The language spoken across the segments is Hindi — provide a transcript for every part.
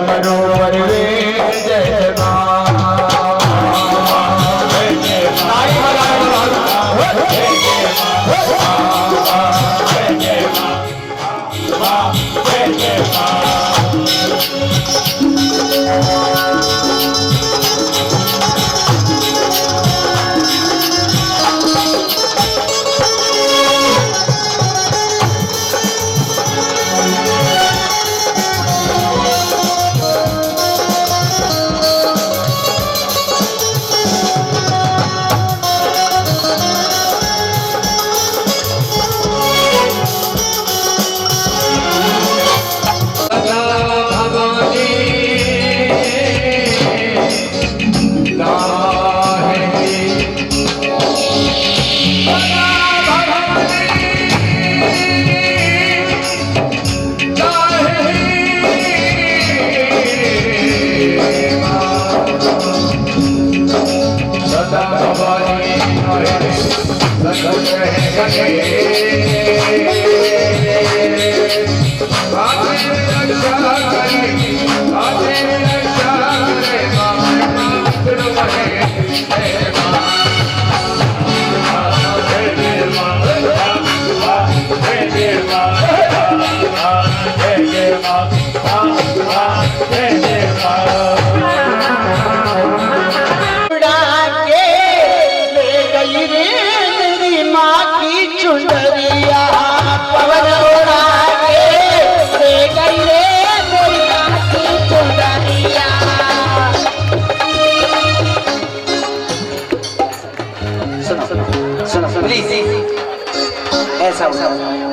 करोवर जय ऐसा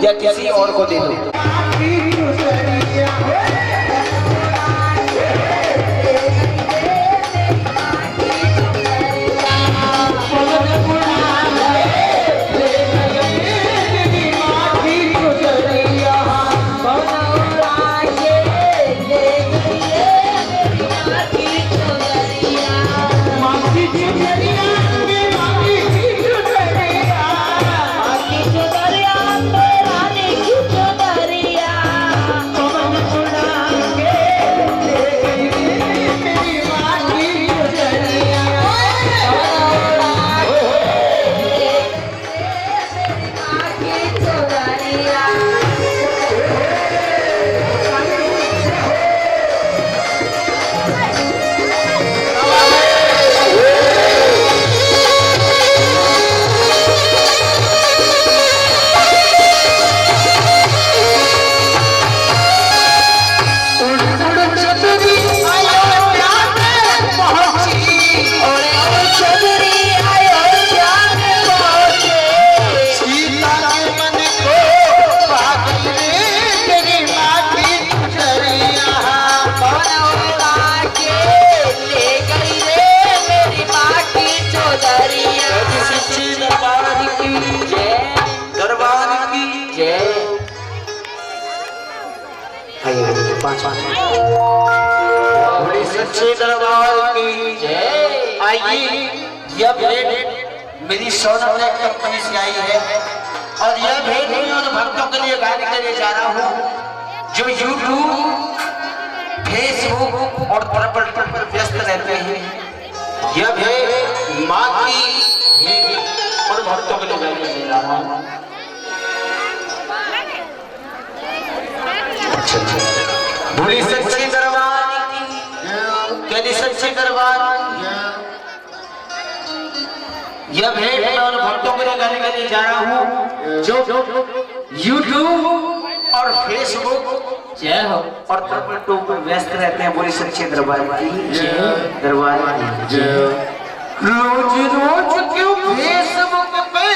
या किसी और को दे दो। सच्चे दरबार की जय। आइए, यह भेंट मेरी सोनम कंपनी से आई है और यह भेंट मैं उन भक्तों के लिए गाने के लिए जा रहा हूँ जो यूट्यूब, फेसबुक और ट्विटर पर व्यस्त रहते हैं। यह भेंट माँ की उन भक्तों के लिए गाने के लिए जा रहा हूँ। बोली सच्चे दरबार की, सच्चे दरबार। यह भेंट मैं उन भक्तों के लिए गाने के लिए जा रहा हूँ जो यूट्यूब और फेसबुक जय हो और ट्विटर पर व्यस्त रहते हैं। बोली सच्चे दरबार की जय। दरबार की जय। रोज रोज क्यों फेसबुक पे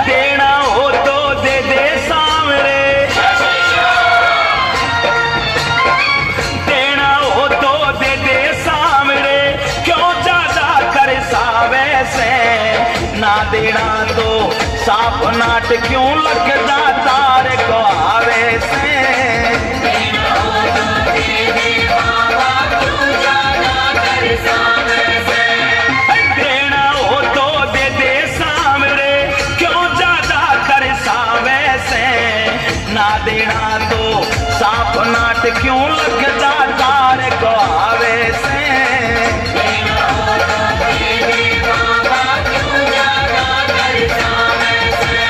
देना हो तो दे दे सामरे, देना हो तो दे दे सामरे, क्यों ज्यादा कर सावे से, ना देना तो साफ नाट क्यों लगता तार को आवे से। देना हो तो दे दे बाबा, क्यों ज्यादा कर सावे से, देना हो तो दे दे सामरे, क्यों ज्यादा कर सावे से, ना देना तो साफ नाट क्यों लगता तार को आवे से। देना हो तो दे दे बाबा, क्यों ज्यादा कर सावे से।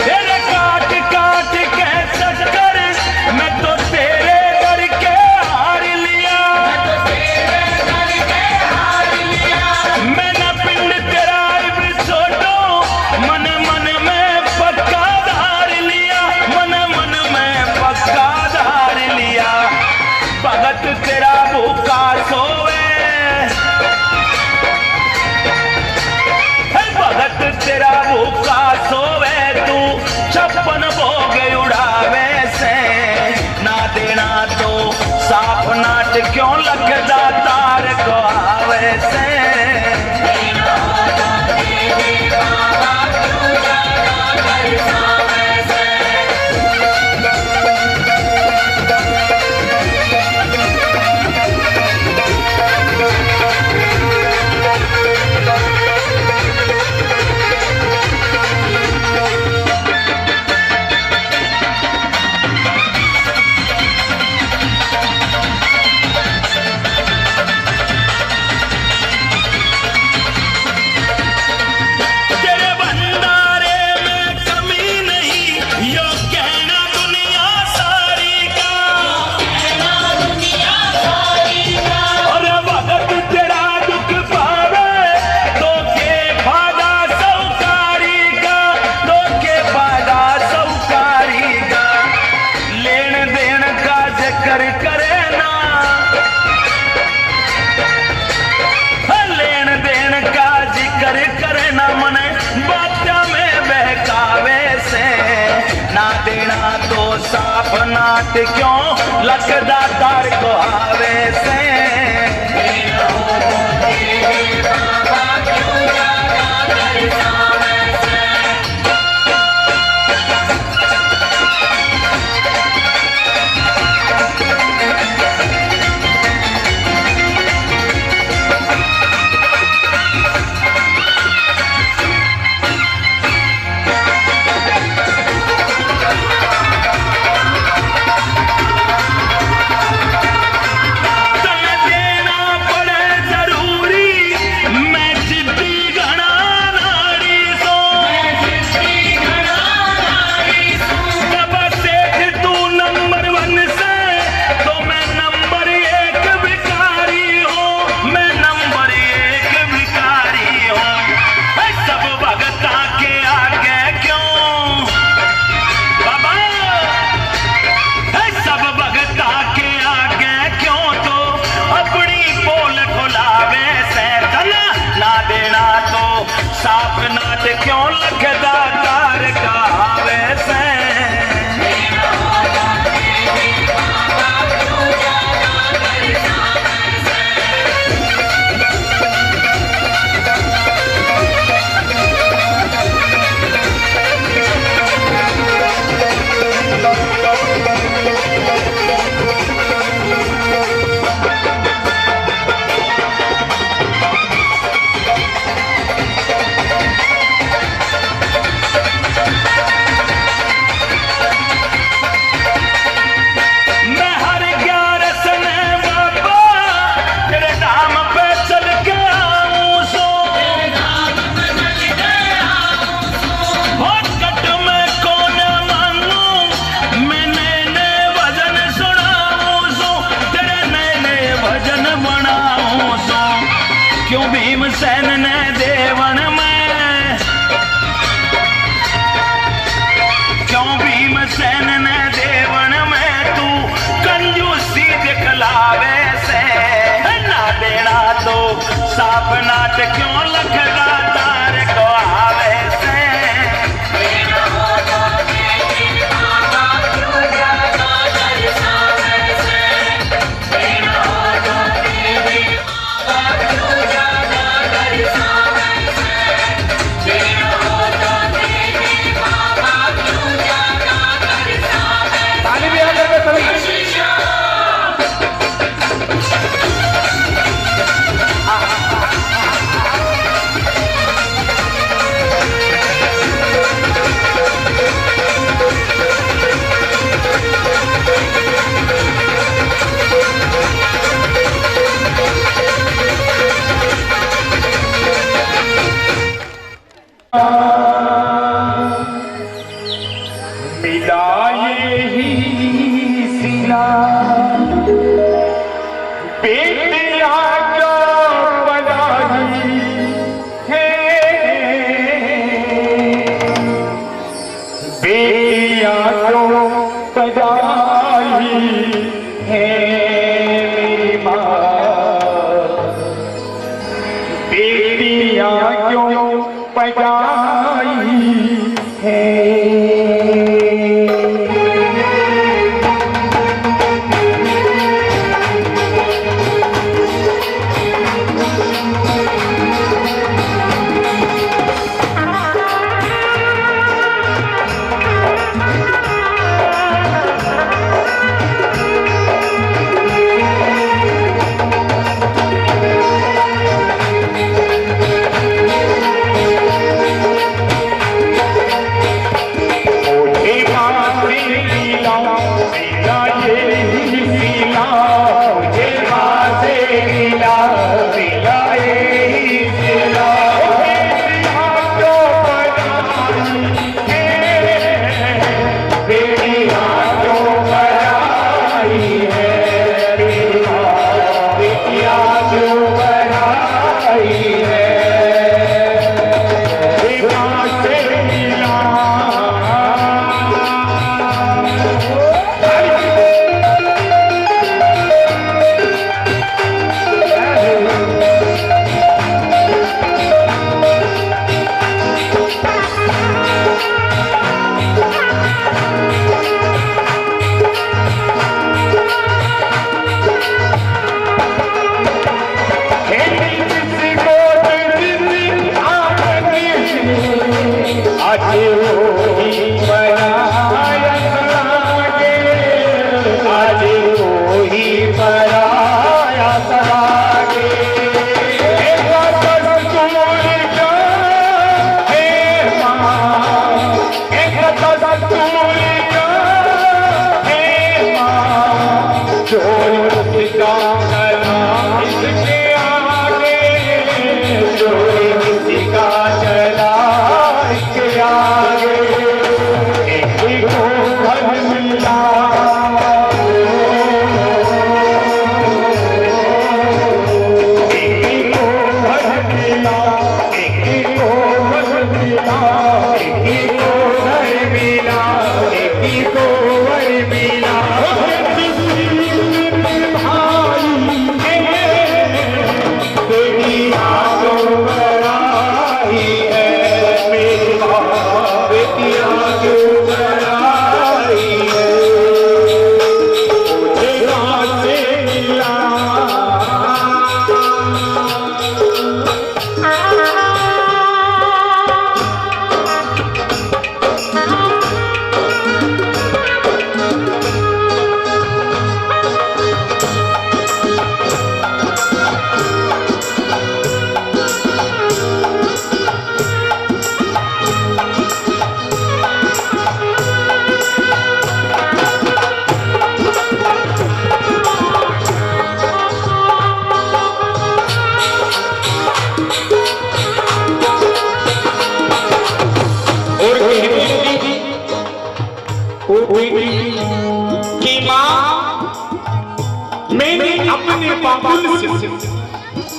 तेरे काट काट के चक्कर मैं तो तेरे घर के हार लिया, मैं न पिंड तेरा इब्र छोटो, मन मन में पक्का धार लिया, मन मन में पक्का धार लिया। भगत तेरा भूखा सोवे, भगत तेरा भूखा सोवे, तू 56 भोग उड़ावे से, ना देना तो साफ नाट क्यों लगता तार को आवे से। देना हो तो दे दे बाबा, क्यों ज्यादा कर सावे से। तेरे भंडारे में कमी नहीं, यो कहना दुनिया सारी का, और भगत तेरा दुख पावे तो के फायदा सौकारी का, तो के फायदा सौकारी का। लेन देन का जिक्र करे ना, लेन देन का जिक्र करे ना, मने बात्या में बहकावे से, ना देना तो साफ नाट क्यों लगदा तार को आवे से। देना हो तो दे दे बाबा, क्यों ज्यादा कर सावे से। तने देना पड़े जरूरी, मैं जिद्दी घना नारी भीमसेन ने देवन में, क्यों भीमसेन ने देवन में तू कंजूसी दिखलावे से, ना देना तो साफ नाट क्यों लखदा तार को आवे से।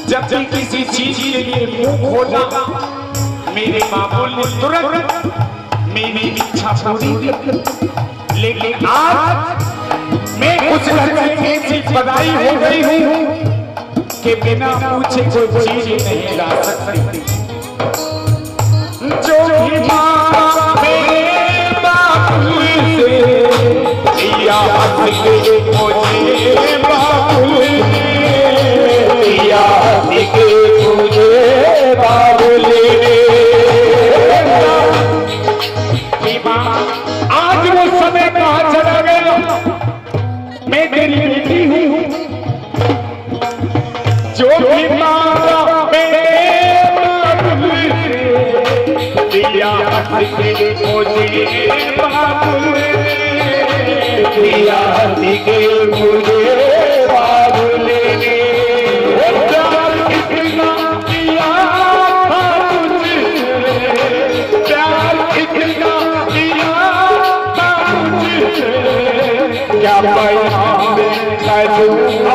जब भी किसी चीज के लिए मुंह खोला मेरे बाबू ने तुरंत मेरी इच्छा पूरी की। लेकिन आज मैं उस घर में ऐसी बधाई हो गई हूँ कि बिना पूछे कोई चीज नहीं ला सकती। जो भी माँ मेरे बाबू से दिया मुझे बाबू दिया मुझे बाबूले। आज वो समय कहाँ चला गया? मैं तेरी बेटी हूँ। जो भी माँ मेरे बाबूले दिया मुझे बाबूले दिया मुझे बाबूले। क्या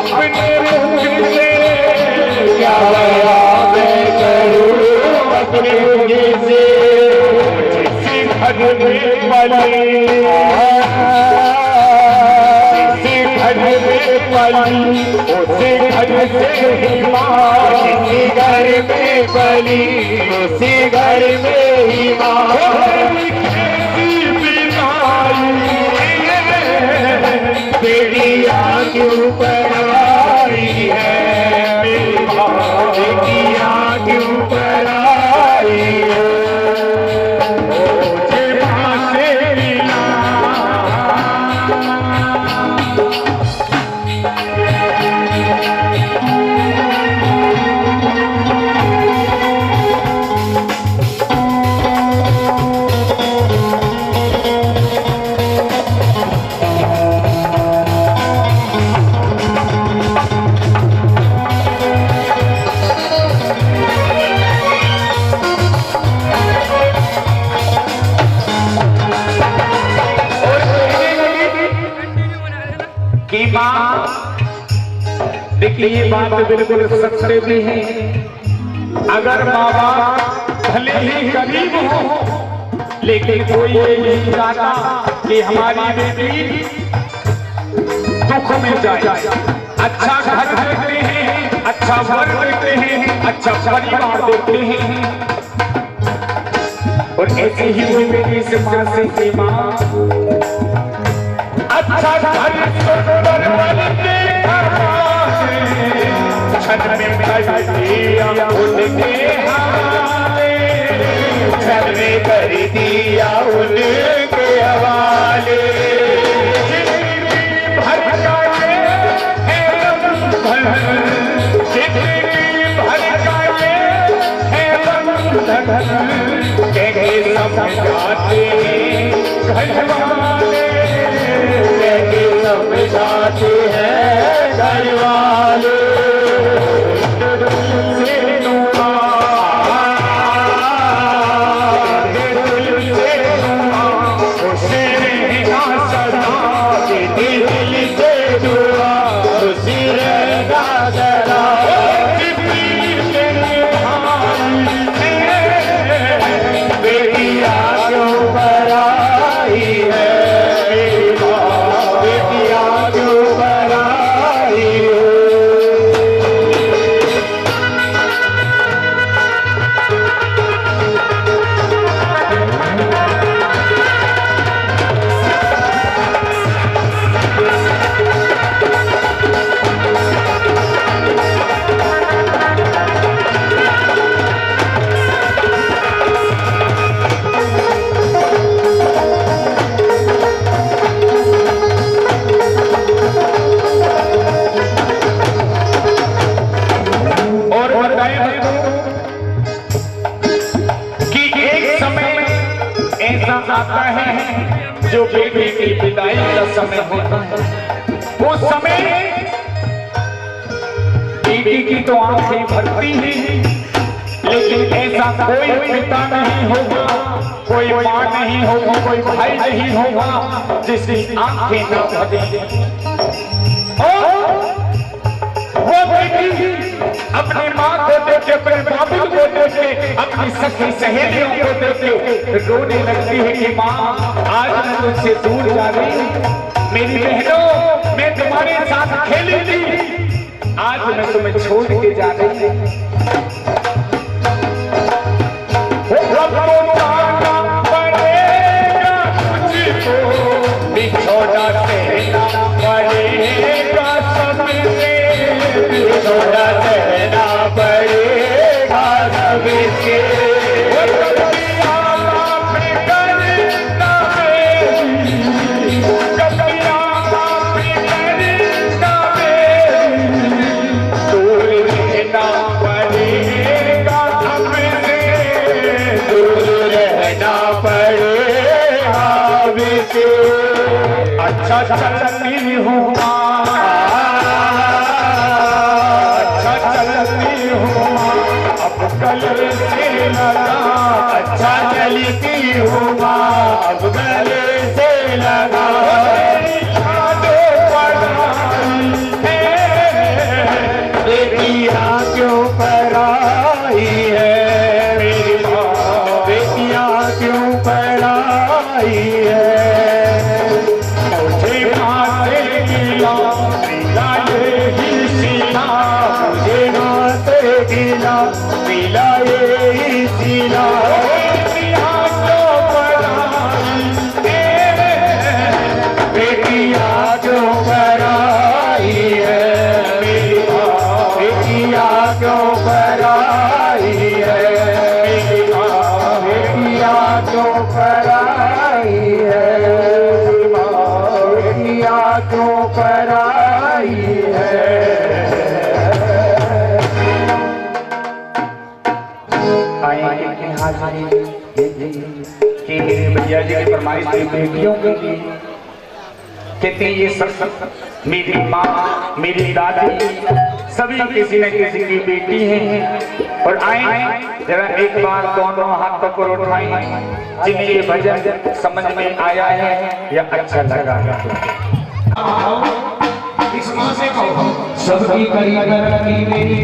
अपने मुख से क्या मैं करूं अपने मुख से घर में पली घर में पली उसी घर से ही माँ घर में पली उसी घर में ही माँ बेटी आगे ऊपर आई है मेरी माँ बेटी आगे ऊपर आई है मुझे माँ से मिला। कि माँ देखिए ये बात बिल्कुल सच्चे भी है। अगर माँ बाप भले ही गरीब हो लेकिन कोई ये नहीं चाहता कि हमारी बेटी दुख में जाए। अच्छा घर देखते हैं, अच्छा वर देखते हैं, अच्छा परिवार देखते हैं। और ऐसे ही हुई बेटी से माँ से माँ अच्छा घर छत में दिया उनके हवाले छत में कर दिया उनके हवाले। भर जाए है भर जाए है सब जाते घर वाले सब जाते हैं घर वाले। आता है जो बेटे की विदाई का समय होता है। वो समय बेटी की तो आंखें भरती हैं, लेकिन ऐसा कोई पिता नहीं होगा, कोई माँ नहीं होगी, कोई भाई नहीं होगा जिसकी आंखें न भरे। और वो बेटी अपनी माँ को देख के, अपने बाबू को देख के, अपनी सखी सहेलियों को देख के रोने लगती है कि माँ आज मैं तुझसे दूर जा रही हूँ। मेरी बहनों, मैं तुम्हारे साथ खेली थी, आज मैं तुम्हें छोड़ के जा रही हूँ। अच्छा चलती हूँ अच्छा चलती हूँ अब गले से लगा, अच्छा चलती हूँ अब गले से लगा। बेटियाँ क्यों पराई है, मेरी माँ बेटियाँ क्यों पराई है। कि मेरे भैया जी की फरमाइश थी बेटियों के लिए, कहते ये सब मेरी माँ, मेरी दादी, सभी किसी न किसी की बेटी हैं। और आए जरा एक बार दोनों हाथ पकड़ उठाएं, जिन्हें ये भजन समझ में आया है या अच्छा लगा है। सबकी करी करनी मेरी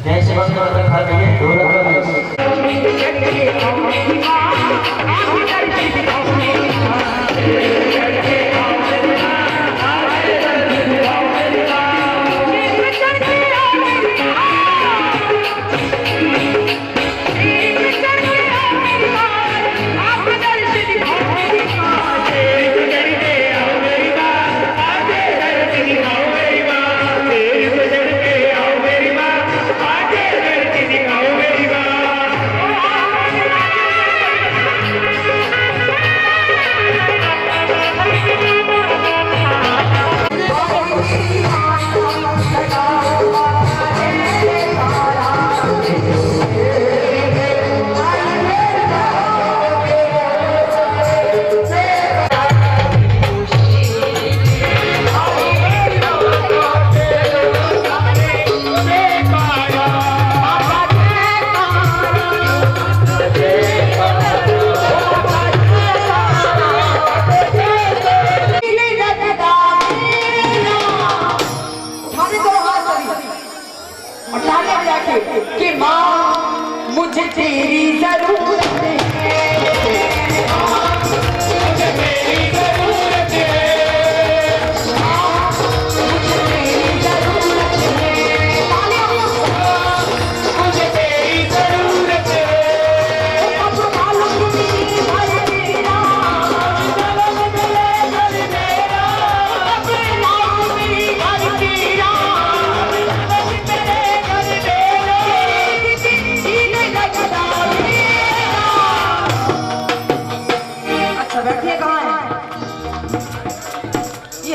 जैसे बंद कर रखा है आगे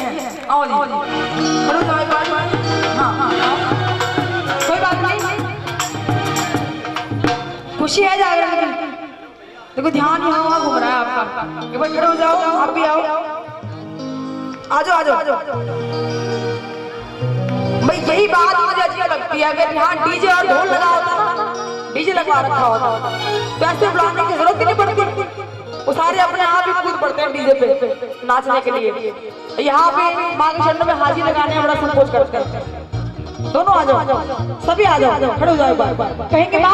है। आओ जी, हेलो जाओ बात। हाँ कोई बात नहीं, खुशी है जागरण की। देखो ध्यान यहाँ वहाँ घूम रहा है आपका। एक बार खड़े हो जाओ, आप भी आओ, आ जाओ आ जाओ। भाई यही बात मुझे अजीब लगती है, अगर यहाँ डीजे और ढोल लगा होता ना, डीजे लगवा रखा होता तो ऐसे बुलाने की जरूरत ही नहीं पड़ती। वो सारे अपने आप ही कूद पड़ते हैं डीजे पे नाचने के लिए। यहाँ पे माँ के चरणों में हाजिर लगाने में बड़ा संकोच करते हैं। दोनों आ जाओ, सभी आ जाओ, खड़े हो जाओ। कहेंगे माँ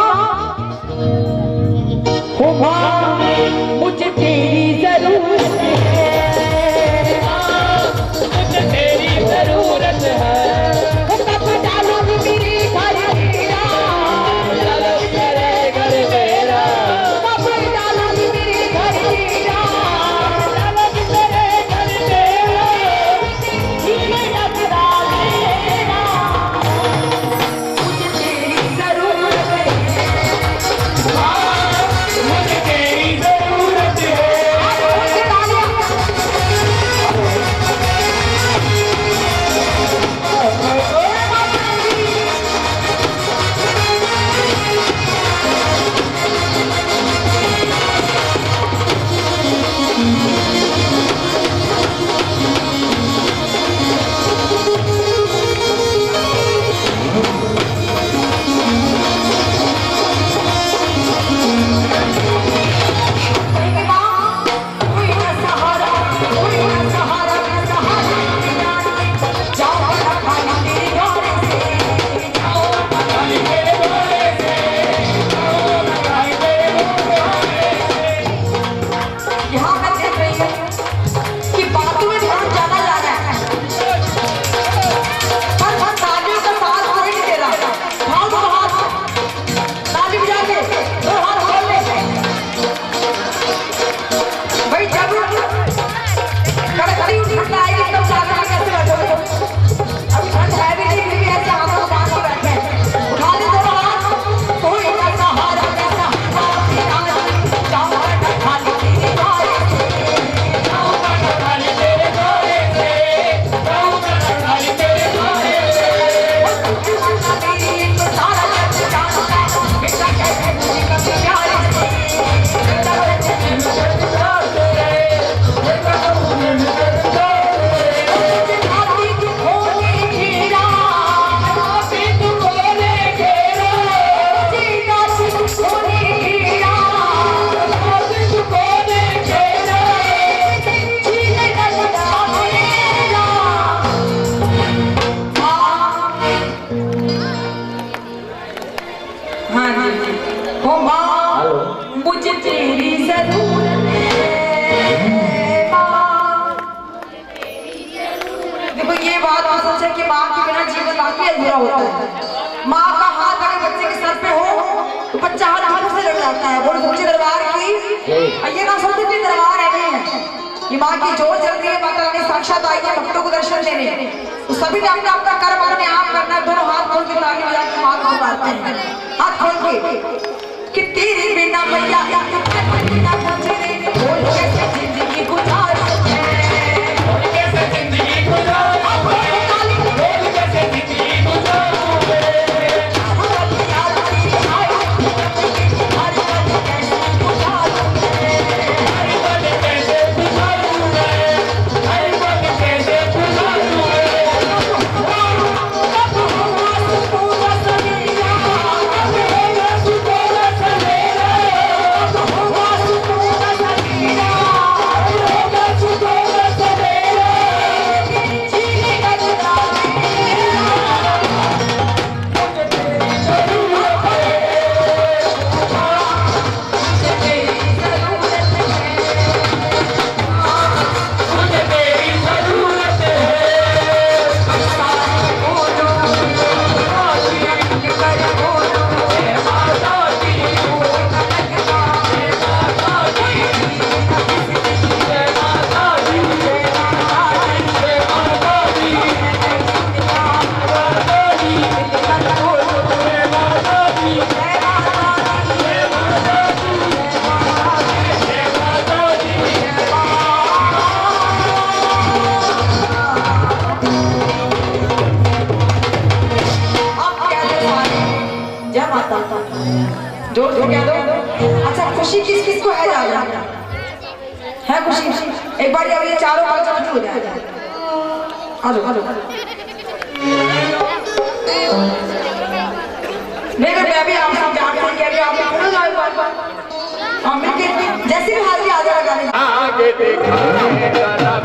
हो माँ मुझे तेरी जरूरत है, मुझे तेरी जरूरत है। अधूरा होता है। माँ का हाथ अगर बच्चे के सर पे हो तो बच्चा हाथ से लड़ जाता है। बोलो सच्चे दरबार की ये ना सोचो कि दरबार है कि माँ की जोर चल रही है, माता रानी साक्षात आई है भक्तों को दर्शन देने। तो सभी ने अपना अपना कर्म अपने आप करना है। दोनों हाथ खोल के ताली बजा के माँ को मारते हैं, हाथ खोल के कि तेरे बिना मैया बिना मुझे कैसे जिंदगी गुजारूं कैसे जिंदगी गुजारूं जोर से कह दो। अच्छा खुशी किस किस को है ज्यादा है खुशी? एक बार ये चारों पांच हो जाए। आ जाओ नहीं मैं भी आपसे जान से कह रही हूँ, आप बोलो जाओ बार हम मिलके जैसे भी हाल आ जाएगा गाने आगे देखा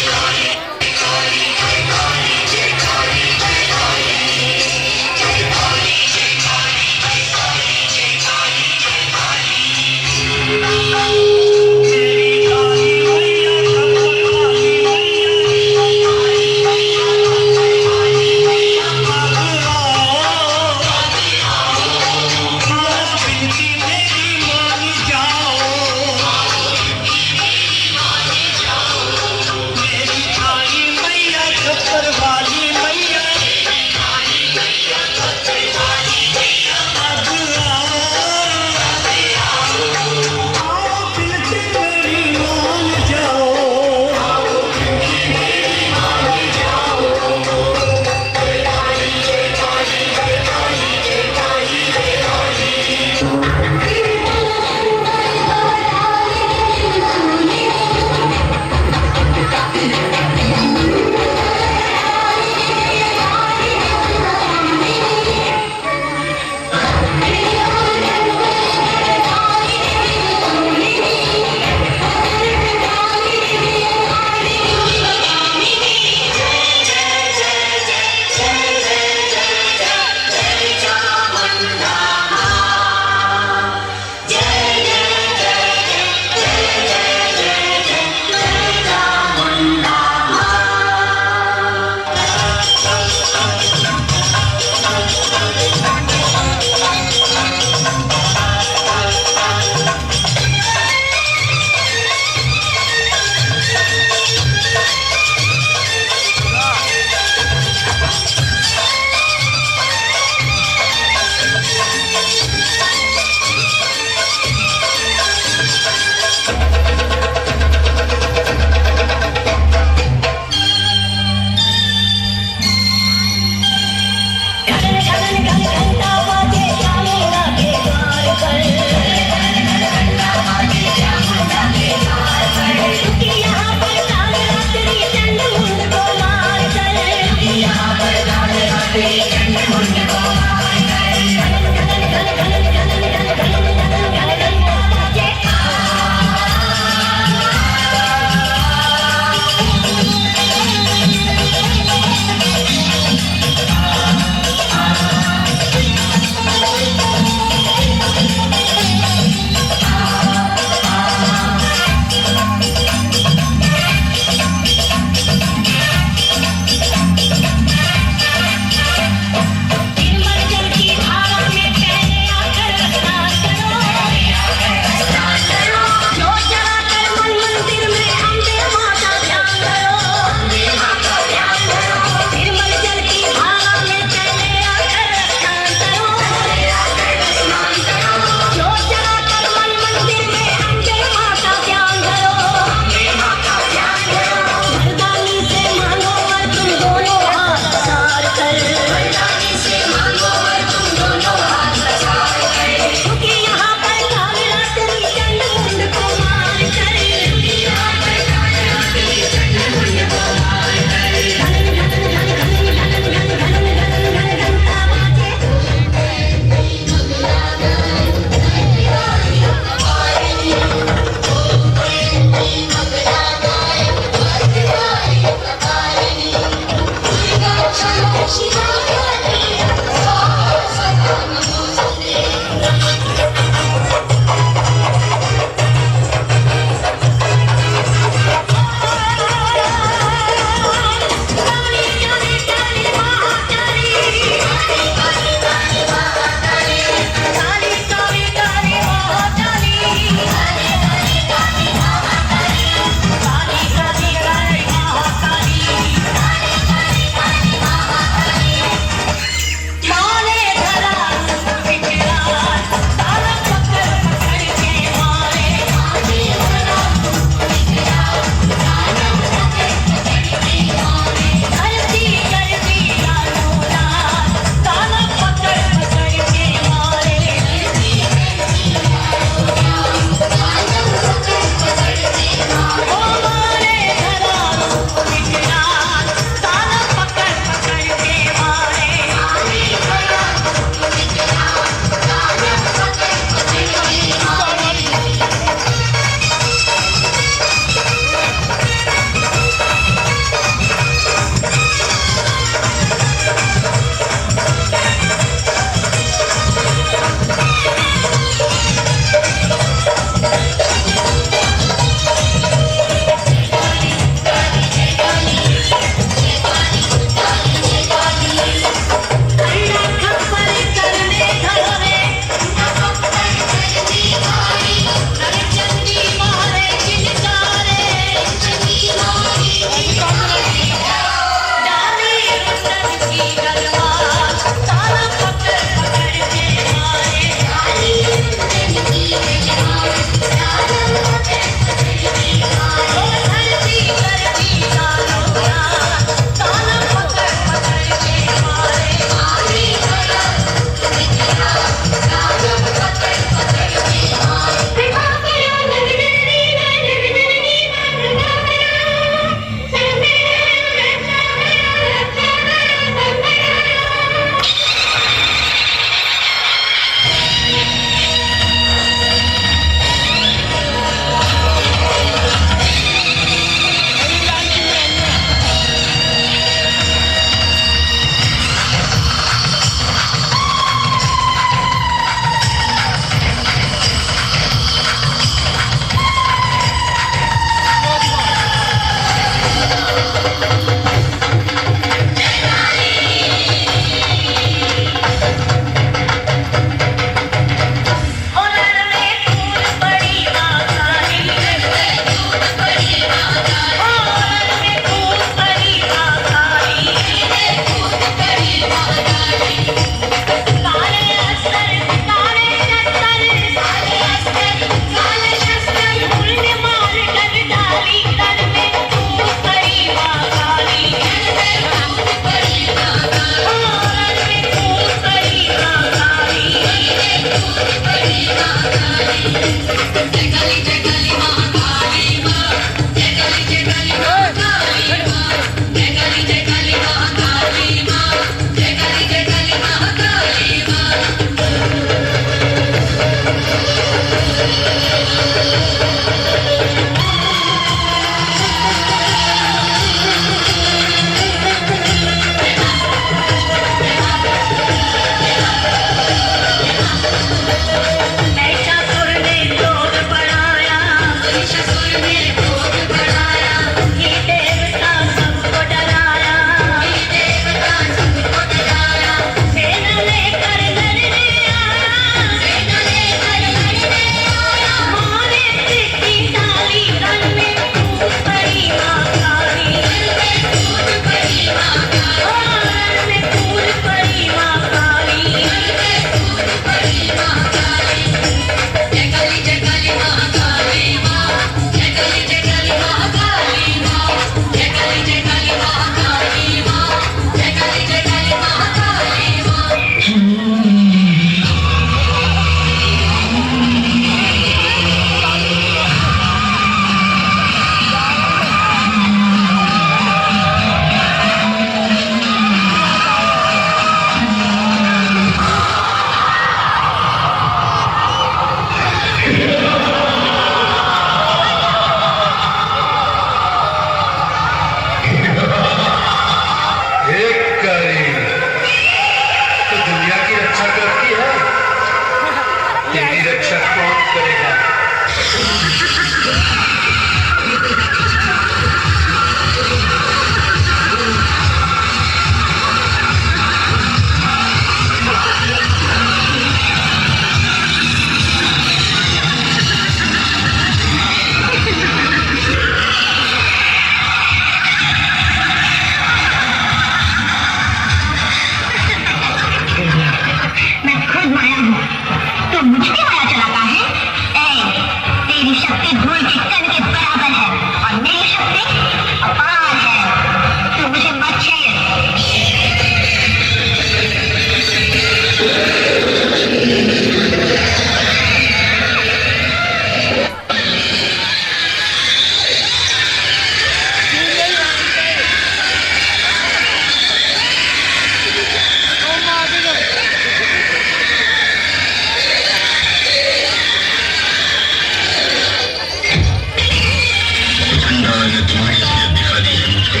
भंडारा ने तुम्हारी असलियत दिखा दी है मुझको।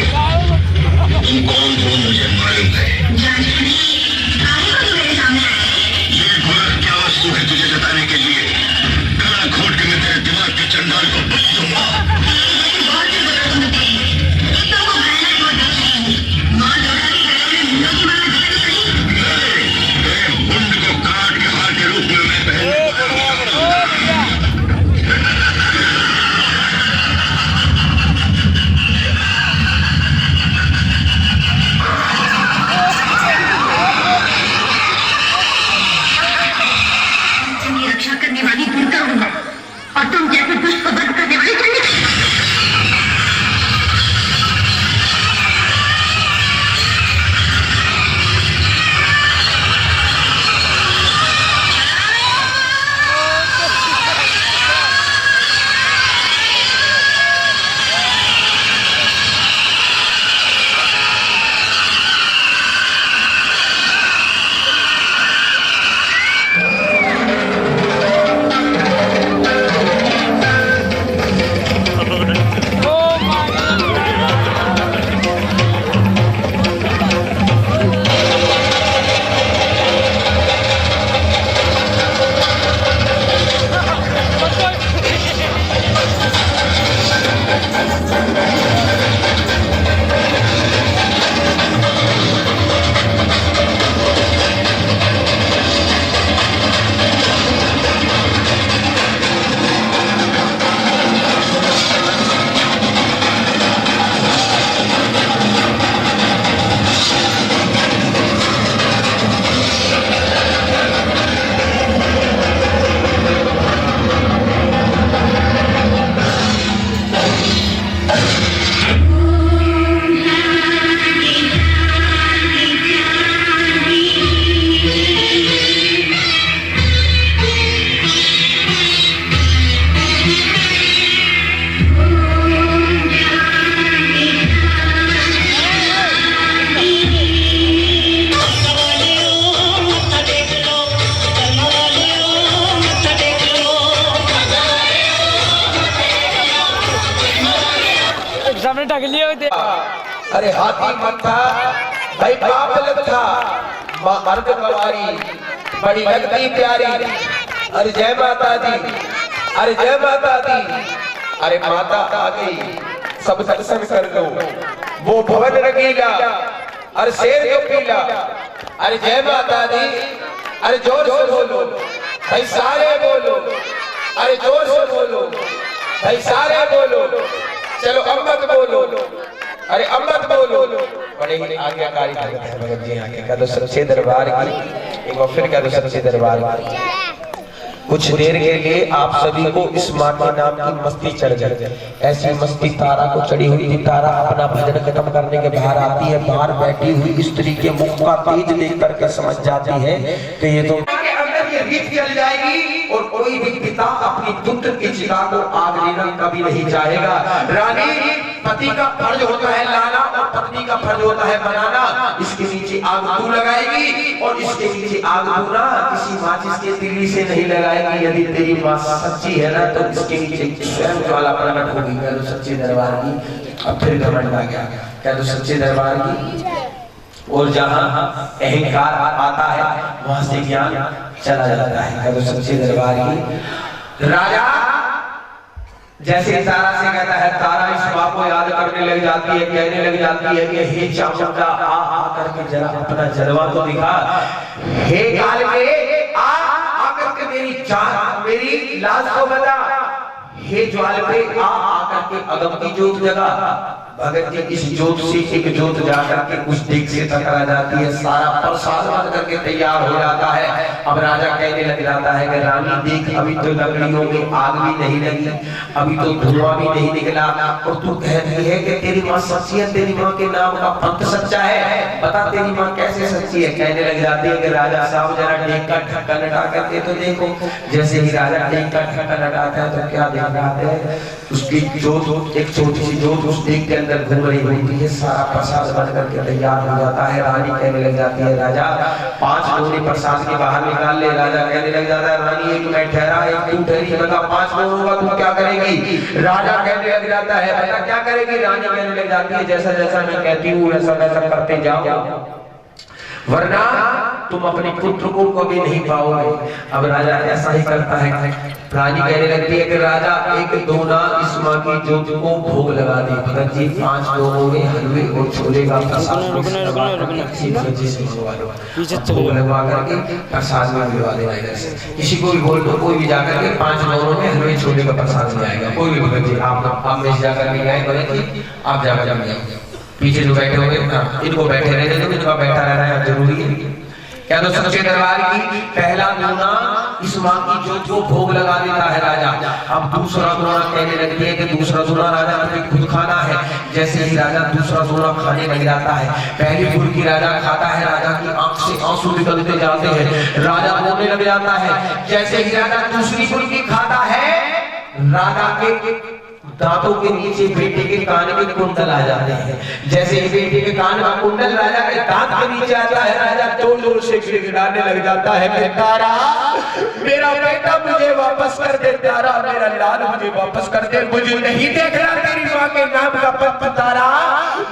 तुम कौन हो मुझे मालूम है। ये घोड़ा क्या वस्तु है तुझे जताने के लिए? गला घोट के मैं तेरे दिमाग के चंडाल को बुझ दूंगा। मुंड को काट के हार के रूप में मैं पहन रक्षा करने वाली दुर्गा हूँ और तुम जैसे दुष्ट को वध करने वाली चंडी। अरे हाथी मन था भाई बाप लग था मर्द कवारी बड़ी लगती प्यारी। अरे जय माता दी, अरे जय माता दी। अरे माता आ गई सब दर्शन कर लो। वो भवन रंगीला अरे शेर जो पीला। अरे जय माता दी, अरे जोर से बोलो भाई सारे बोलो। अरे जोर से बोलो भाई सारे बोलो। चलो अमृत बोलो, अरे अमृत बोलो। बड़े ही आज्ञाकारी भगत है भगत जी आगे का तो सच्चे दरबार की एक बार फिर का तो सच्चे दरबार की। कुछ देर के लिए आप सभी को इस माटी नाम की मस्ती चढ़ जाए। ऐसी मस्ती तारा को चढ़ी हुई थी। तारा अपना भजन खत्म करने के बाहर आती है। बाहर बैठी हुई स्त्री के मुख का तेज देख करके समझ जाती है कि ये तो रीत चल जाएगी और कोई भी पिता अपनी पुत्र की चिता को आग लेना कभी नहीं चाहेगा। रानी पति का फर्ज होता है लाना और पत्नी का फर्ज होता है बनाना। इसके नीचे आग तू लगाएगी और इसके नीचे आग तू ना किसी माचिस के तिल्ली से नहीं लगाएगी। यदि तेरी बात सच्ची है ना तो इसके नीचे स्वयं ज्वाला प्रकट होगी। कह दो सच्चे दरबार की। अब फिर घमंड आ गया। कह दो सच्चे दरबार की। और जहां अहंकार आता है वहां से ज्ञान चला जाता है। कह दो सच्चे दरबार की। राजा जैसे तारा से कहता है, तारा इस बात को याद करने लग जाती है, कहने लग जाती है कि हे चामुंडा आ करके जरा अपना जलवा तो दिखा। हे काल के आ करके मेरी जान मेरी लाज को बता। हे ज्वाल पे आ करके अगम की ज्योत जगा। भगत जी इस ज्योत से एक ज्योत जाकर के उस देख से टकरा जाती है। सारा प्रसाद बन करके तैयार हो जाता है। अब राजा कहने लग जाता है कि रानी देख अभी तो लकड़ियों में आग भी नहीं लगी, अभी तो धुआं भी नहीं निकला और तू कहती है कि तेरी माँ सच्ची है, तेरी माँ के नाम का पंथ सच्चा है। बता तेरी माँ कैसे सच्ची है। कहने लग जाती है कि राजा साहब जरा टेक का ढक्कन हटा करके तो देखो। जैसे ही राजा टेक का ढक्कन हटाता है तो क्या देखता लगाते हैं, उसकी जोत एक छोटी सी जोत उस देग के अंदर घूम रही होती है, सारा प्रसाद बन करके तैयार हो जाता है। रानी कहने लग जाती है राजा 5 लोरी प्रसाद के बाहर निकाल ले। राजा कहने लग जाता है रानी एक मैं ठहरा, एक तू ठहरी, बता 5 लोगों का तू क्या करेगी? राजा कहने लग जाता है बता क्या करेगी? रानी कहने लग जाती है जैसा जैसा मैं कहती हूँ वैसा वैसा करते जाओ, वरना तुम अपने पुत्र को कभी नहीं पाओगे। अब राजा ऐसा ही करता है। रानी कहने लगती है कि राजा एक दोना इस माँ की जोत को भोग लगा दी। भगत जी 5 दोनों में हलवे और छोले का प्रसाद भोग लगवा करके प्रसाद में मिलवा देना। इधर से किसी को भी बोल दो, कोई भी जाकर के 5 दोनों में हलवे छोले का प्रसाद ले आएगा। कोई भी भगत जी आप में जाकर के आए, भगत जी आप जाकर पीछे जो बैठे हुए इनको बैठे रहने दो, इनका बैठा रहना जरूरी है। क्या तो सच्चे दरबार की पहला दोना इस माँ की जोत को भोग लगा देता है राजा। अब दूसरा दोना कहने लगती है कि दूसरा दोना राजा तुम्हें खुद खाना है। जैसे ही राजा दूसरा दोना खाने लग जाता है, पहली फुल्की राजा खाता है, राजा की आंख से आंसू निकलते जाते हैं, राजा रोने लग जाता है। जैसे ही राजा दूसरी फुल्की खाता है, राजा के दांतों के नीचे बेटे के कान के कुंडल आ जाते हैं। जैसे ही बेटे के कान का कुंडल राजा के दांत के नीचे आता है, राजा जोर जोर से गिड़गिड़ाने लग जाता है कि तारा मेरा बेटा मुझे वापस कर दे, तारा मेरा लाल मुझे वापस कर दे, मुझे नहीं देखना तेरी माँ के नाम का पत्र, तारा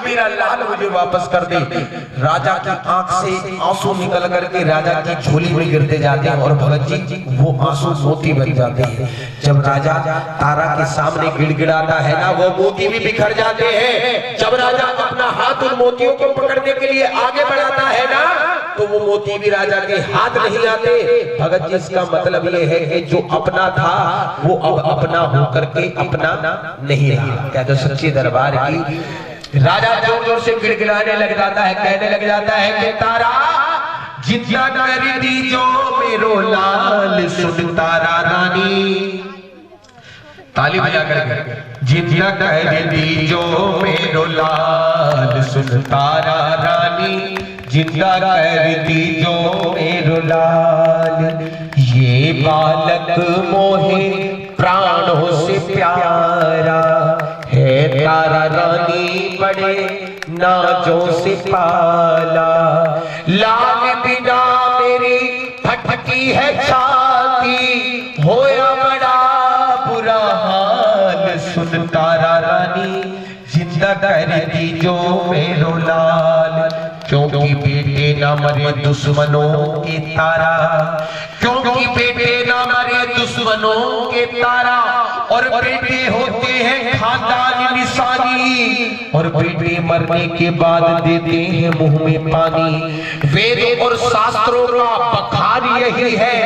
मेरा लाल मुझे वापस कर दे। राजा की आंख से आंसू निकल करके राजा की झोली में गिरते जाते हैं और भगत जी वो आंसू मोती बन जाते हैं। जब राजा तारा के सामने गिड़गिड़ाता है ना, वो मोती भी बिखर जाते हैं। जब राजा अपना हाथ उन मोतियों को पकड़ने के लिए आगे बढ़ाता है ना, तो वो मोती भी राजा के हाथ नहीं आते। भगत जी इसका मतलब ये है कि जो अपना था वो अब अपना होकर के अपना नहीं रहा। क्या तो सच्चे दरबार की राजा जोर जोर से गिड़गिड़ाने लग जाता है, कहने लग जाता है कि तारा जितना कर दी जो मेरो लाल सुन तारा रानी, ताली बजा कर जितना कर दी जो मेरो लाल सुन तारा रानी, जितना कर दी जो मेरो लाल, ये बालक मोहे प्राणों से प्यारा है, तारा रानी बड़े नाजों से पाला, लाल बिना मेरी फटकी है छाती, होया बड़ा बुरा हाल सुन तारा रानी, जिंदा कर दी जो मेरो लाल, क्योंकि बेटे ना मरे दुश्मनों के तारा, क्योंकि बेटे ना मरे दुश्मनों के तारा, और बेटे होते हैं खानदानी निशानी, और बेटे मरने के बाद देते हैं मुंह में पानी। वेद और शास्त्रों का बखान यही है,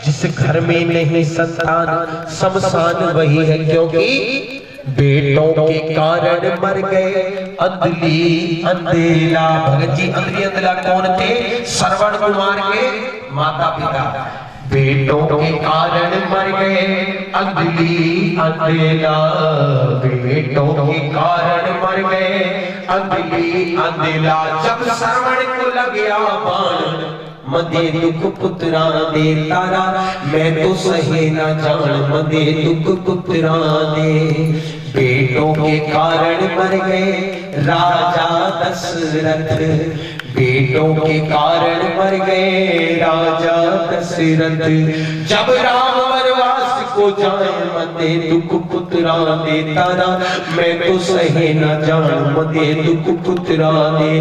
जिस घर में नहीं संतान शमशान वही है, क्योंकि बेटों के कारण मर गए अंधली अंधेला। भगत जी अंधली अंधेला कौन थे? श्रवण कुमार के माता पिता। बेटों के कारण मर गए अंधली अंधेला, बेटों के कारण मर गए अंधली अंधेला, जब श्रवण को लगे बाण मदे दुख पुत्रा दे, तारा मैं तो सहे ना जान मदे दुख पुत्रा दे। बेटों के कारण मर गए राजा दशरथ, बेटों के कारण मर गए राजा दशरथ, जब राम वनवास को जाए मदे दुख पुत्रा दे, तारा मैं तो सहे ना जान मदे दुख पुत्रा दे।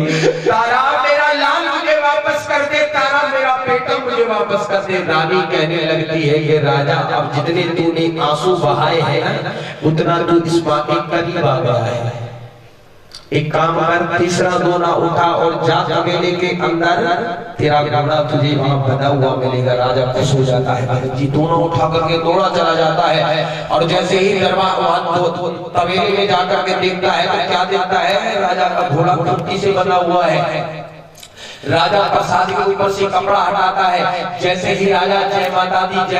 तारा मेरा लाल मुझे वापस कर दे, तारा मेरा बेटा मुझे वापस कर दे। रानी कहने लगती है कि राजा अब जितने तूने आंसू बहाए हैं ना, उतना तू इस माँ के करीब आ गया है। एक काम कर, तीसरा दोना उठा और जा तबेले के अंदर तेरा घोड़ा तुझे वहां बंधा हुआ मिलेगा। राजा खुश हो जाता है। भगत जी दोनों उठा करके दौड़ा चला जाता है, और जैसे ही दरबार तबेले में जाकर के देखता है तो क्या देखता है? राजा का घोड़ा खूंटी से बंधा हुआ है। राजा प्रसाद के ऊपर से कपड़ा हटाता है। जैसे ही राजा जय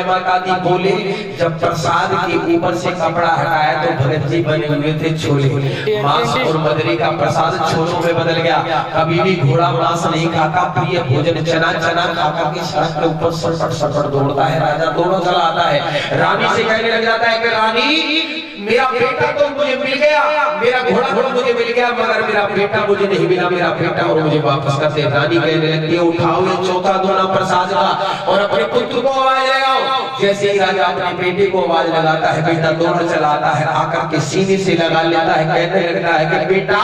माता दी बोले, जब प्रसाद के ऊपर से कपड़ा हटाया तो भगत जी बने हुए थे छोले। मांस और मदरी का प्रसाद छोलों में बदल गया। कभी भी घोड़ा मांस नहीं खाता, प्रिय भोजन चना खाकर के सड़क के ऊपर सड़सड़ दौड़ता है। राजा दोनों चला आता है, रानी से कहने लग जाता है कि रानी मेरा बेटा तो मुझे मिल गया, मेरा घोड़ा तो मुझे मिल गया, मगर मेरा बेटा मुझे नहीं मिला, मेरा बेटा और मुझे वापस कर दे। रानी कहने लगती है उठाओ ये चौथा दोना प्रसाद का और अपने पुत्र को आवाज लगाओ। जैसे ही राजा अपने बेटे को आवाज लगाता है, बेटा दोनों चला आता है, आकर के सीने से लगा लेता है, कहने लगता है कि बेटा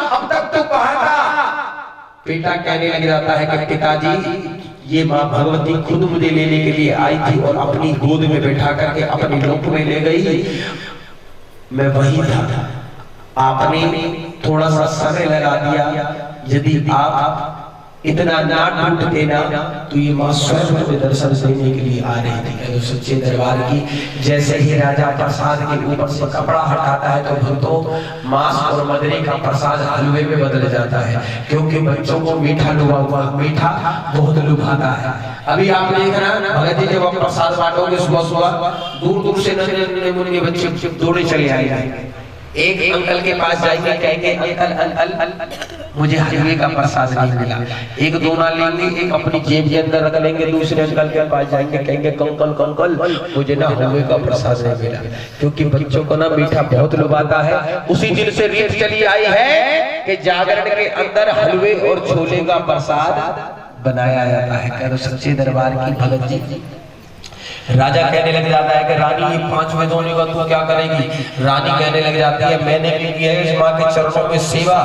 अब तक तो कहाँ था। बेटा कहने लग जाता है कि पिताजी ये माँ भगवती खुद मुझे लेने के लिए आई थी और अपनी गोद में बैठा करके अपनी लोक में ले गई, मैं वही था। आपने थोड़ा सा समय लगा दिया, यदि आप इतना ना ढूंढते ना तो ये माँ स्वयं में दर्शन देने के लिए आ रही थी। तो सच्चे दरबार की जैसे ही राजा प्रसाद के ऊपर से कपड़ा हटाता है तो भक्तों मांस और मदरी का प्रसाद हलवे में बदल जाता है, क्योंकि बच्चों को मीठा मीठा बहुत लुभाता है। अभी आप देख रहे हैं भगत जी जब आप प्रसाद बांटोगे सुबह दूर दूर से नन्हे मुन्ने बच्चे दौड़े चले आएंगे। एक अंकल के पास जाएंगे, कहेंगे अंकल मुझे हलवे का प्रसाद नहीं मिला। एक दोना लेंगे, एक अपनी जेब के अंदर रख लेंगे, दूसरे अंकल के पास जाएंगे, कहेंगे कंकल मुझे ना हलवे का प्रसाद नहीं मिला। क्योंकि बच्चों को ना मीठा बहुत लुभाता है। उसी दिन से रीत चली आई है कि जागरण के अंदर हलवे और छोले का प्रसाद बनाया जाता है। कह दो सच्चे दरबार की भगत जी। राजा कहने लग जाता है कि रानी ये 5वें दोने का तू क्या करेगी। रानी कहने लग जाती है मैंने भी किया है इस माँ के चरणों में सेवा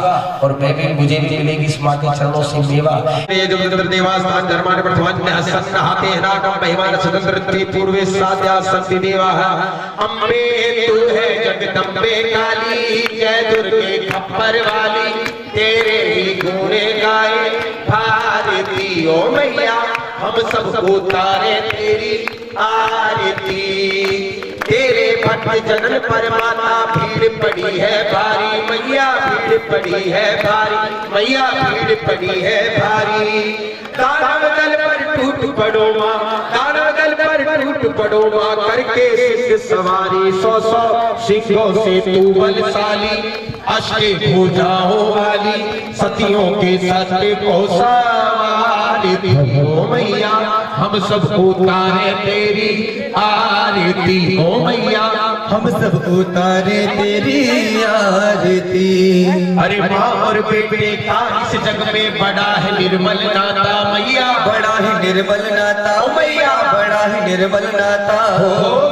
और मैं भी मुझे भी मिलेगी इस माँ के चरणों से मेवा। ये जो देवास्थान धर्माने प्रथवान में हसन नहाते हैं नागम महिमान स्वतंत्र त्रिपूर्वे साध्या शक्ति देवा अम्बे तू है जगदम्बे काली, जय दुर्गे खप्पर वाली, तेरे ही गुणे गाए भारती ओ मैया, हम सबको तारे तेरी आरती। तेरे भक्त जनन पर माता भीड़ पड़ी है भारी, मैया भीड़ पड़ी है भारी, मैया भीड़ पड़ी है भारी। दानव दल पर टूट पड़ो माँ, दानव दल पर टूट पड़ो माँ, करके सिंह सवारी 100 सिंहों से तू बलशाली, अष्टे भुजाओं वाली सतियों के सत्य को सवारी हो मैया, हम सब उतारे तेरी आरती हो मैया, हम सब उतारे तेरी आरती। अरे माँ और बेटे का इस जग में बड़ा है निर्मल नाता मैया, बड़ा ही निर्मल नाता मैया, बड़ा ही निर्मल नाता हो।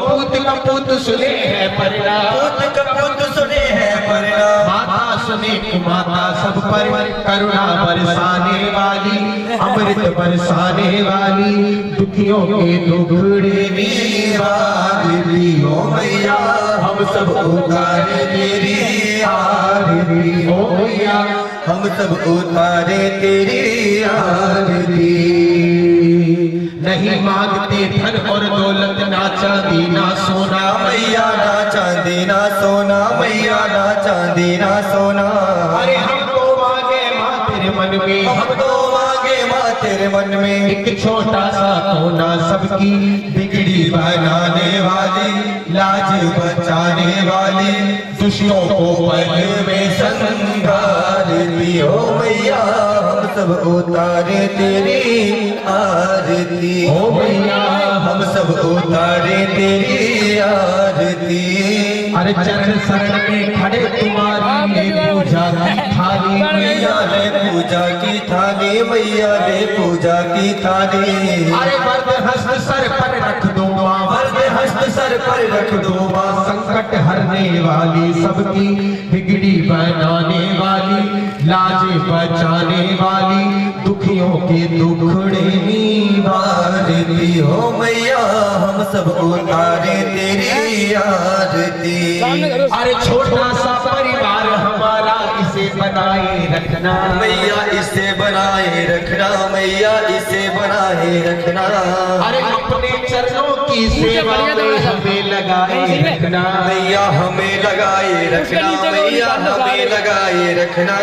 पूत कपूत सुने है परिणा, पूत कपूत सुने है परिणा, माता सुने माता सब पर करुणा बरसाने वाली, अमृत बरसाने वाली, दुखियों के दुखड़े निवारती हो मैया, हम सब उतारे तेरी आरती हो मैया, हम सब उतारे तेरी आरती। नहीं मांगते धन और दौलत, ना चांदी ना सोना मैया, ना चांदी ना सोना मैया, ना चांदी ना सोना। अरे हम तो मांगे माँ तेरे मन में, हम तो मांगे माँ तेरे मन में, एक छोटा सा कोना सबकी बिगड़ी बनाने वाली, लाज बचाने वाली, दुष्टों को पल में संगारती हो मैया, हम सब उतारे तेरी आरती हो मैया, हम सब उतारे तेरी आरती। अरे चरण शरण में खड़े तुम्हारी ले पूजा की थाली मैया, ले पूजा की थाली मैया, ले पूजा की थाली। अरे वर्द हस्त सर पर रख दो माँ, वर्द हस्त सर पर रख दो माँ, संकट हरने वाली सबकी बिगड़ी बनाने वाली, लाज बचाने वाली, दुखियों के दुखड़े निवारती हो मैया, हम सब उतारे तेरी आरती। अरे छोटा सा परिवार हमारा इसे बनाए रखना मैया, इसे बनाए रखना मैया, इसे बनाए रखना। अरे अपने चरणों की सेवा में हमें लगाए रखना मैया, हमें लगाए रखना मैया, हमें लगाए रखना।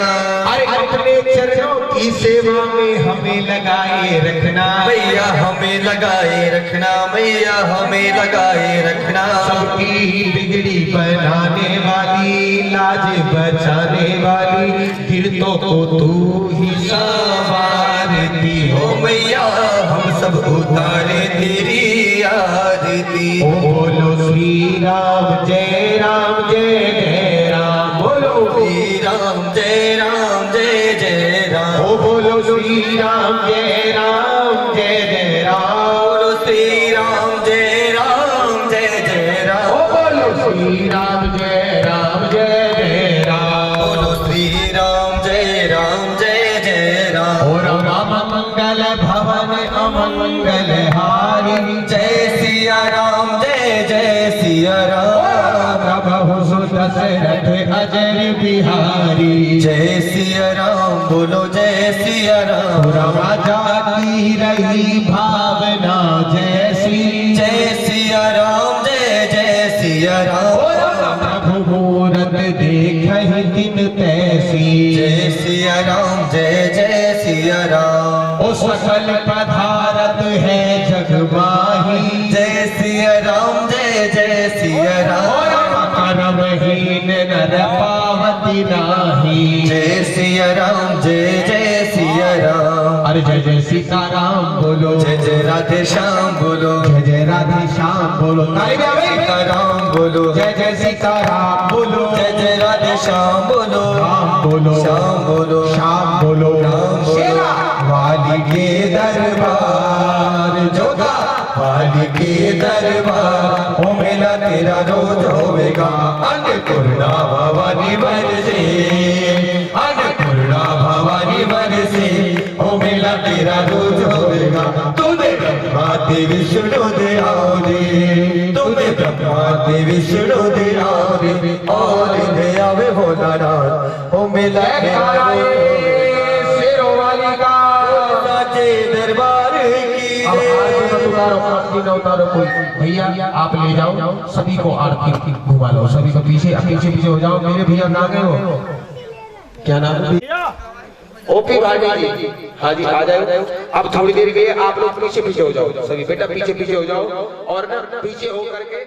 अरे अपने चरणों की सेवा में हमें लगाए रखना मैया, हमें लगाए रखना मैया, हमें लगाए रखना। सबकी बिगड़ी बनाने वाली, लाज बचाने वाली, गिरतों को तू ही संवारती हो मैया, हम सब उतारे तेरी आरती। ओ बोलो श्री राम जय राम जय जय राम, बोलो श्री राम जय राम जय जय राम। ओ बोलो श्री राम जय राम जय जय राम, बोलो श्री राम जय राम जय जय राम। ओ बोलो श्री राम जय राम जय जय राम, बोलो श्री राम जय राम जय जय राम। ओ राम मंगल भवन अमंगल हारी, जय सिया राम जय जय सिया राम। प्रभु सुत दशरथ अजर बिहारी, जय सिया राम बोलो जय सिया राम। राजा की रही भावना जैसी, जय सिया राम जय जय सिया राम। प्रभु मूरत देखहि दिन तैसी, जय सिया राम जय जय सिया राम। ओ सकल पदारथ है जग माही, जय सिया राम जय जय सिया राम। करमहीन नर पावती नाही, जय सिया राम जय जय सिया राम। अरे जय जय सीताराम बोलो, जय जय राधे श्याम बोलो, जय जय राधे श्याम बोलो। सीताराम बोलो, जय जय सीताराम बोलो, जय जय राधे श्याम बोलो, राम बोलो श्याम बोलो, श्याम बोलो राम बोलो। वाली के दरबार जोधा, वाली के दरबार, ओ मेला तेरा रोज होवेगा। अन्नपूर्णा भवानी बरसे, अन्नपूर्णा भवानी बरसे, ओ मेला तेरा रोज होवेगा। तूने ब्रह्मा देवी विष्णु दे आओ रे, तुम्हें ब्रह्मा देवी विष्णु दे आओ रे, और दे आवे भोलानाथ। ओ मेला तेरा शेरों वाली का साचे दरबार की। उतारो कोई भैया, आप ले जाओ सभी को आरती घुमा लो, सभी को पीछे पीछे पीछे हो जाओ। मेरे भैया ना गए हो, क्या नाम है? ओपी भाटी जी। हाँ जी आ जाओ, अब थोड़ी देर के लिए आप लोग पीछे पीछे हो जाओ, सभी बेटा पीछे पीछे हो जाओ और ना पीछे हो करके